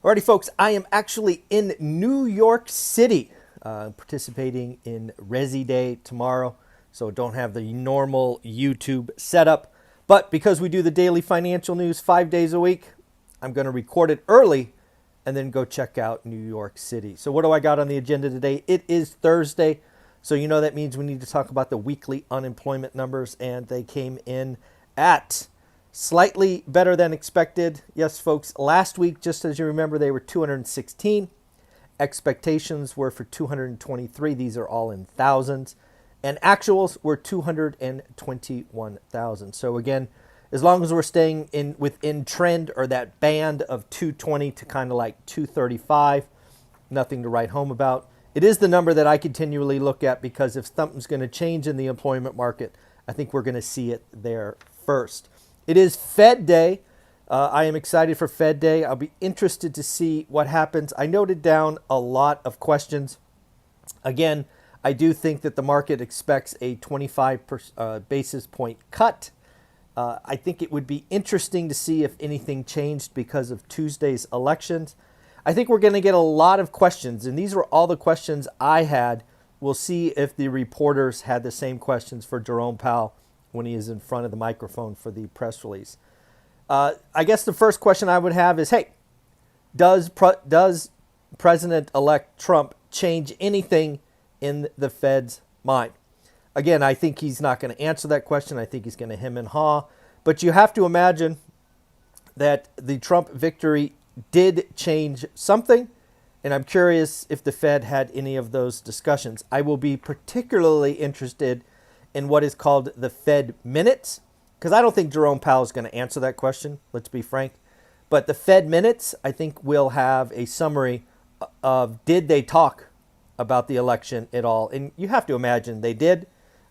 Alrighty, folks, I am actually in New York City participating in Resi Day tomorrow, so don't have the normal YouTube setup. But because we do the daily financial news 5 days a week, I'm going to record it early and then go check out New York City. So what do I got on the agenda today? It is Thursday, so you know that means we need to talk about the weekly unemployment numbers, and they came in at slightly better than expected. Yes, folks, last week, just as you remember, they were 216. Expectations were for 223. These are all in thousands. And actuals were 221,000. So again, as long as we're staying within trend or that band of 220 to kind of like 235, nothing to write home about. It is the number that I continually look at because if something's going to change in the employment market, I think we're going to see it there first. It is Fed Day. I am excited for Fed Day. I'll be interested to see what happens. I noted down a lot of questions. Again, I do think that the market expects a 25 basis point cut. I think it would be interesting to see if anything changed because of Tuesday's elections. I think we're going to get a lot of questions, and these were all the questions I had. We'll see if the reporters had the same questions for Jerome Powell when he is in front of the microphone for the press release. I guess the first question I would have is, hey, does President-elect Trump change anything in the Fed's mind? Again, I think he's not going to answer that question. I think he's going to hem and haw. But you have to imagine that the Trump victory did change something, and I'm curious if the Fed had any of those discussions. I will be particularly interested in what is called the Fed minutes, because I don't think Jerome Powell is going to answer that question, let's be frank. But the Fed minutes, I think, will have a summary of did they talk about the election at all. And you have to imagine they did,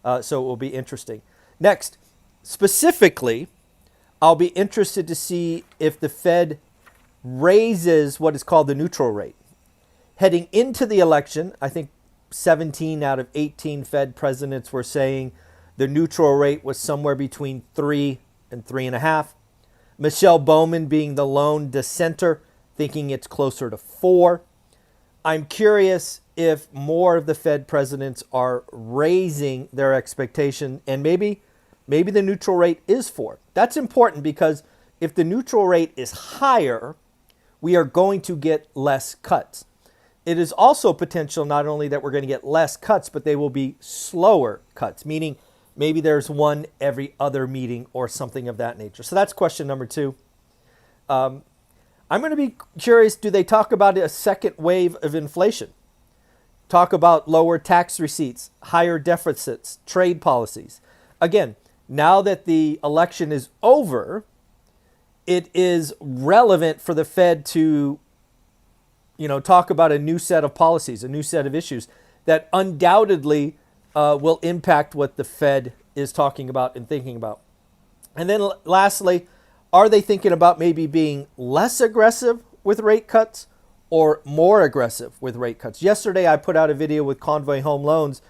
so it will be interesting. Next, specifically, I'll be interested to see if the Fed raises what is called the neutral rate. Heading into the election, I think 17 out of 18 Fed presidents were saying the neutral rate was somewhere between 3 and 3.5. Michelle Bowman being the lone dissenter, thinking it's closer to 4. I'm curious if more of the Fed presidents are raising their expectation, and maybe the neutral rate is 4. That's important because if the neutral rate is higher, we are going to get less cuts. It is also potential not only that we're going to get less cuts, but they will be slower cuts, meaning maybe there's one every other meeting or something of that nature. So that's question number 2. I'm going to be curious, do they talk about a second wave of inflation? Talk about lower tax receipts, higher deficits, trade policies. Again, now that the election is over, it is relevant for the Fed to talk about a new set of policies, a new set of issues that undoubtedly will impact what the Fed is talking about and thinking about. And then lastly, are they thinking about maybe being less aggressive with rate cuts or more aggressive with rate cuts? Yesterday, I put out a video with Convoy Home Loans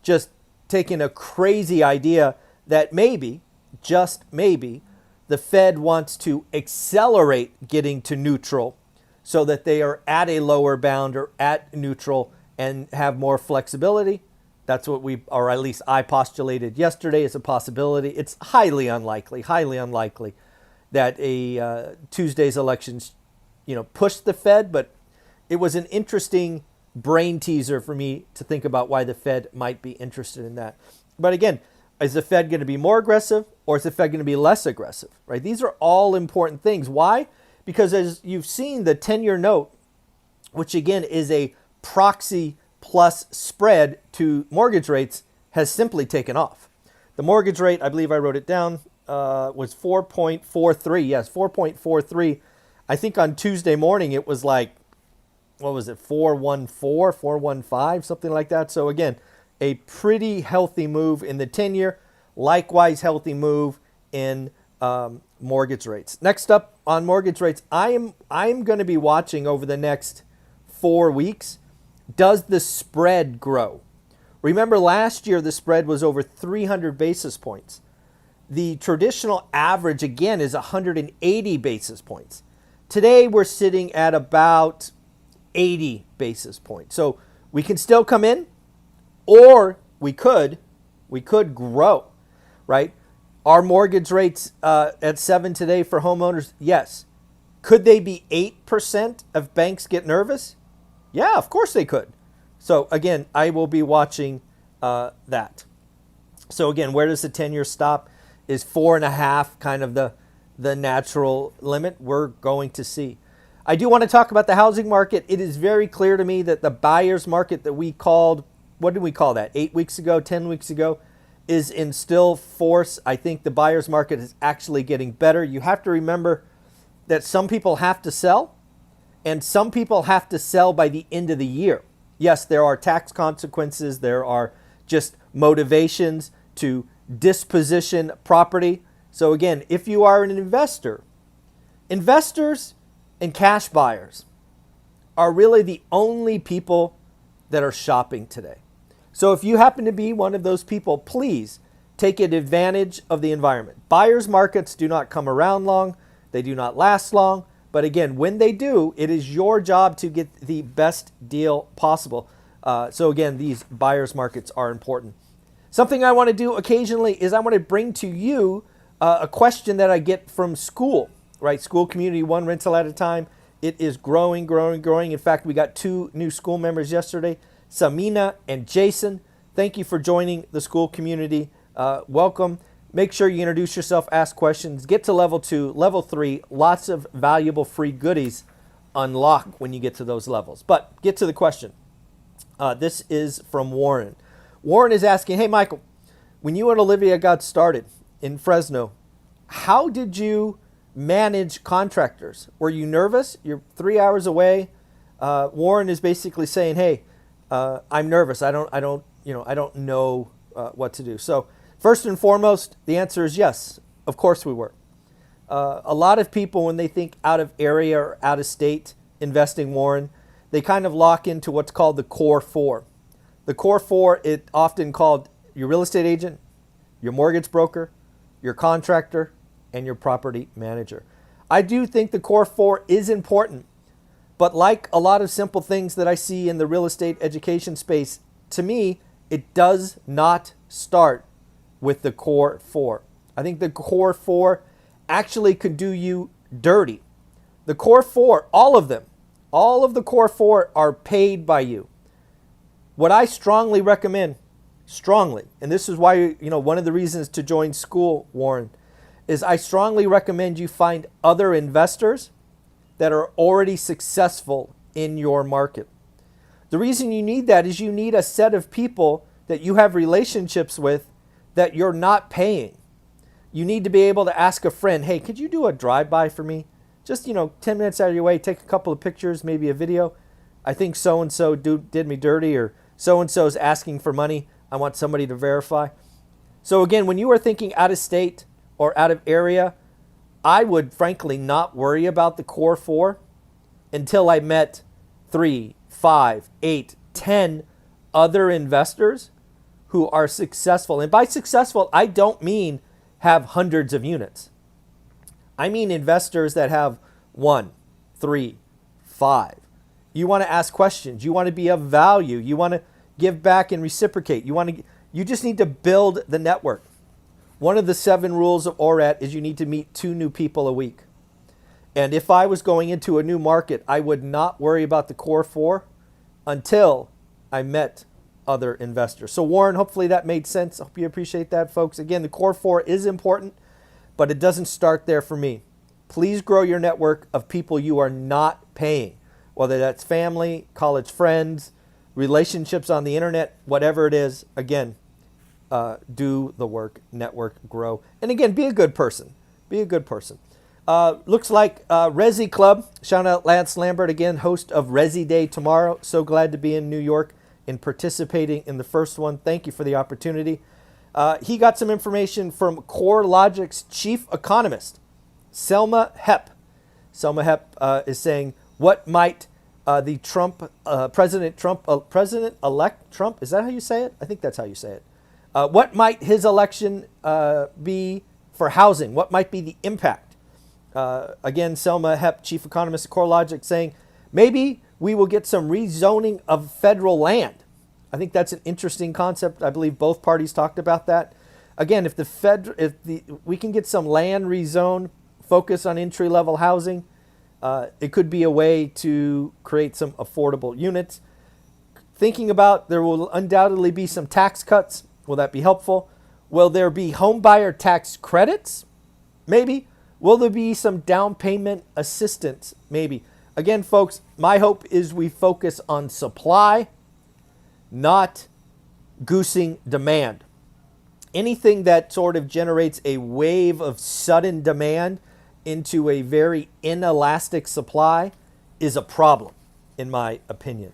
just taking a crazy idea that maybe, just maybe, the Fed wants to accelerate getting to neutral so that they are at a lower bound or at neutral and have more flexibility. That's what or at least I postulated yesterday as a possibility. It's highly unlikely that a Tuesday's elections, push the Fed, but it was an interesting brain teaser for me to think about why the Fed might be interested in that. But again, is the Fed going to be more aggressive or is the Fed going to be less aggressive, right? These are all important things. Why? Because as you've seen, the 10-year note, which again is a proxy plus spread to mortgage rates, has simply taken off. The mortgage rate, I believe I wrote it down, was 4.43. Yes, 4.43. I think on Tuesday morning it was like, what was it, 4.14, 4.15, something like that. So again, a pretty healthy move in the 10-year, likewise healthy move in mortgage rates. Next up on mortgage rates, I'm going to be watching over the next 4 weeks. Does the spread grow? Remember last year the spread was over 300 basis points. The traditional average again is 180 basis points. Today we're sitting at about 80 basis points. So we can still come in, or we could grow, right? Are mortgage rates at 7 today for homeowners? Yes. Could they be 8% if banks get nervous? Yeah, of course they could. So again, I will be watching that. So again, where does the 10-year stop? Is 4.5 kind of the natural limit? We're going to see. I do want to talk about the housing market. It is very clear to me that the buyer's market that we called, what did we call that? 8 weeks ago, 10 weeks ago, is in still force. I think the buyer's market is actually getting better. You have to remember that some people have to sell, and some people have to sell by the end of the year. Yes, there are tax consequences. There are just motivations to disposition property. So again, if you are an investor, investors and cash buyers are really the only people that are shopping today. So if you happen to be one of those people, please take advantage of the environment. Buyers markets do not come around long. They do not last long. But again, when they do, it is your job to get the best deal possible. So again, these buyers markets are important. Something I want to do occasionally is I want to bring to you a question that I get from school, right? School community, one rental at a time. It is growing, growing, growing. In fact, we got 2 new school members yesterday, Samina and Jason. Thank you for joining the school community. Welcome. Make sure you introduce yourself, ask questions, get to level 2, level 3, lots of valuable free goodies unlock when you get to those levels. But get to the question. This is from Warren. Warren is asking, hey, Michael, when you and Olivia got started in Fresno, how did you manage contractors? Were you nervous? You're 3 hours away. Warren is basically saying, hey, I'm nervous. I don't know what to do. So first and foremost, the answer is yes. Of course we were. A lot of people, when they think out of area or out of state investing, Warren, they kind of lock into what's called the core 4. The core 4, it often called your real estate agent, your mortgage broker, your contractor, and your property manager. I do think the core 4 is important, but like a lot of simple things that I see in the real estate education space, to me, it does not start with the core 4. I think the core 4 actually could do you dirty. The core 4, all of them, all of the core 4 are paid by you. What I strongly recommend, and this is why, one of the reasons to join school, Warren, is I strongly recommend you find other investors that are already successful in your market. The reason you need that is you need a set of people that you have relationships with that you're not paying. You need to be able to ask a friend, hey, could you do a drive-by for me? Just, 10 minutes out of your way, take a couple of pictures, maybe a video. I think so-and-so did me dirty, or so-and-so is asking for money. I want somebody to verify. So again, when you are thinking out of state or out of area, I would frankly not worry about the core 4 until I met 3, 5, 8, 10 other investors who are successful. And by successful, I don't mean have hundreds of units. I mean investors that have 1, 3, 5. You want to ask questions. You want to be of value. You want to give back and reciprocate. You just need to build the network. One of the 7 rules of ORET is you need to meet 2 new people a week. And if I was going into a new market, I would not worry about the core 4 until I met other investors. So Warren, hopefully that made sense. I hope you appreciate that, folks. Again, the core 4 is important, but it doesn't start there for me. Please grow your network of people you are not paying, whether that's family, college friends, relationships on the internet, whatever it is. Again, do the work, network, grow. And again, be a good person. Be a good person. Looks like Resi Club. Shout out Lance Lambert, again, host of Resi Day tomorrow. So glad to be in New York and participating in the first one. Thank you for the opportunity. He got some information from CoreLogic's chief economist, Selma Hepp. Selma Hepp is saying, what might the President-elect Trump, is that how you say it? I think that's how you say it. What might his election be for housing? What might be the impact? Again, Selma Hepp, chief economist at CoreLogic, saying maybe we will get some rezoning of federal land. I think that's an interesting concept. I believe both parties talked about that. Again, if we can get some land rezone, focus on entry-level housing, it could be a way to create some affordable units. Thinking about there will undoubtedly be some tax cuts. Will that be helpful? Will there be home buyer tax credits? Maybe. Will there be some down payment assistance? Maybe. Again, folks, my hope is we focus on supply, not goosing demand. Anything that sort of generates a wave of sudden demand into a very inelastic supply is a problem, in my opinion.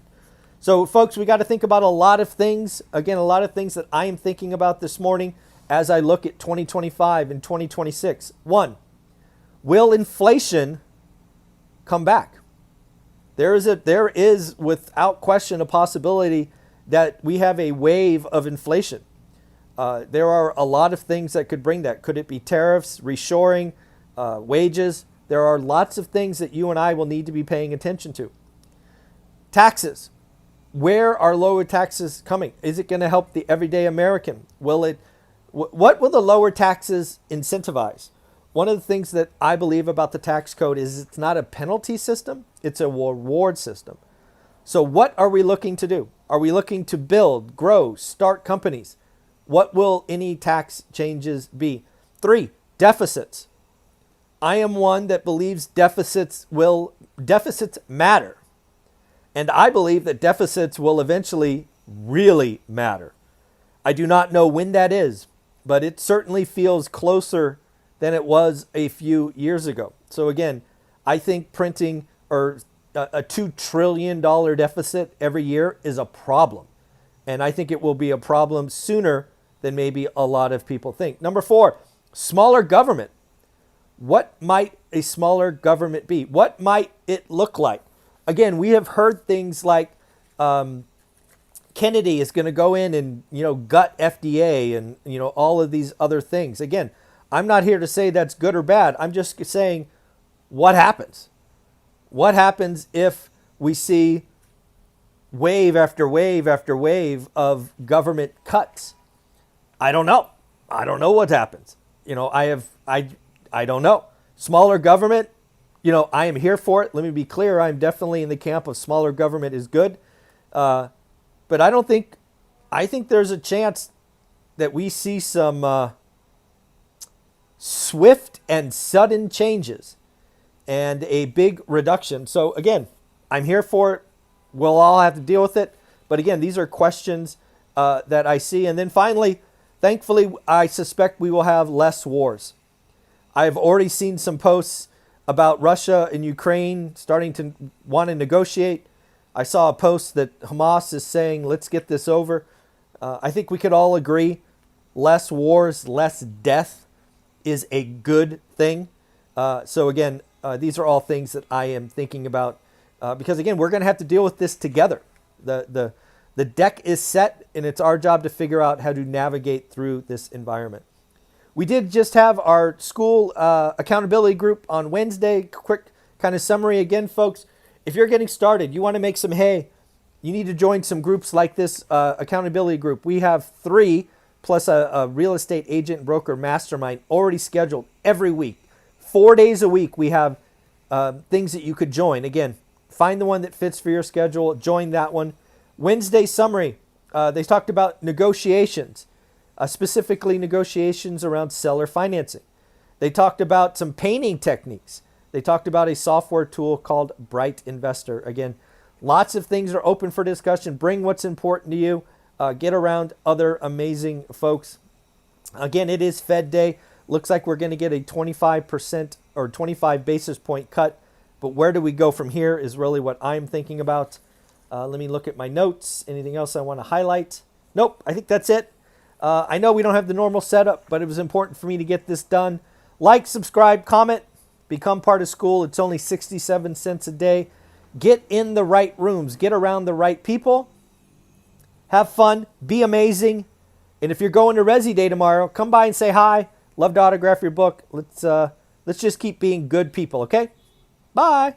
So, folks, we got to think about a lot of things. Again, a lot of things that I am thinking about this morning as I look at 2025 and 2026. One, will inflation come back? There is without question a possibility that we have a wave of inflation. There are a lot of things that could bring that. Could it be tariffs, reshoring, wages? There are lots of things that you and I will need to be paying attention to. Taxes. Where are lower taxes coming? Is it going to help the everyday American? What will the lower taxes incentivize? One of the things that I believe about the tax code is it's not a penalty system, it's a reward system. So what are we looking to do? Are we looking to build, grow, start companies? What will any tax changes be? 3, deficits. I am one that believes deficits matter. And I believe that deficits will eventually really matter. I do not know when that is, but it certainly feels closer than it was a few years ago. So again, I think printing or a $2 trillion deficit every year is a problem. And I think it will be a problem sooner than maybe a lot of people think. Number 4, smaller government. What might a smaller government be? What might it look like? Again, we have heard things like Kennedy is going to go in and gut FDA and all of these other things. Again, I'm not here to say that's good or bad. I'm just saying what happens. What happens if we see wave after wave after wave of government cuts? I don't know. I don't know what happens. I don't know. Smaller government, I am here for it. Let me be clear. I'm definitely in the camp of smaller government is good. But I think there's a chance that we see some swift and sudden changes and a big reduction. So again, I'm here for it. We'll all have to deal with it. But again, these are questions that I see. And then finally, thankfully, I suspect we will have less wars. I've already seen some posts about Russia and Ukraine starting to want to negotiate. I saw a post that Hamas is saying, let's get this over. I think we could all agree less wars, less death is a good thing. So again, these are all things that I am thinking about because again, we're going to have to deal with this together. The deck is set and it's our job to figure out how to navigate through this environment. We did just have our school accountability group on Wednesday. Quick kind of summary again, folks. If you're getting started, you want to make some hay, you need to join some groups like this accountability group. We have 3 plus a real estate agent and broker mastermind already scheduled every week. 4 days a week, we have things that you could join. Again, find the one that fits for your schedule. Join that one. Wednesday summary, they talked about negotiations. Specifically negotiations around seller financing. They talked about some painting techniques. They talked about a software tool called Bright Investor. Again, lots of things are open for discussion. Bring what's important to you. Get around other amazing folks. Again, it is Fed Day. Looks like we're going to get a 25% or 25 basis point cut. But where do we go from here is really what I'm thinking about. Let me look at my notes. Anything else I want to highlight? Nope, I think that's it. I know we don't have the normal setup, but it was important for me to get this done. Like, subscribe, comment, become part of school. It's only 67 cents a day. Get in the right rooms. Get around the right people. Have fun. Be amazing. And if you're going to Resi Day tomorrow, come by and say hi. Love to autograph your book. Let's Let's just keep being good people, okay? Bye.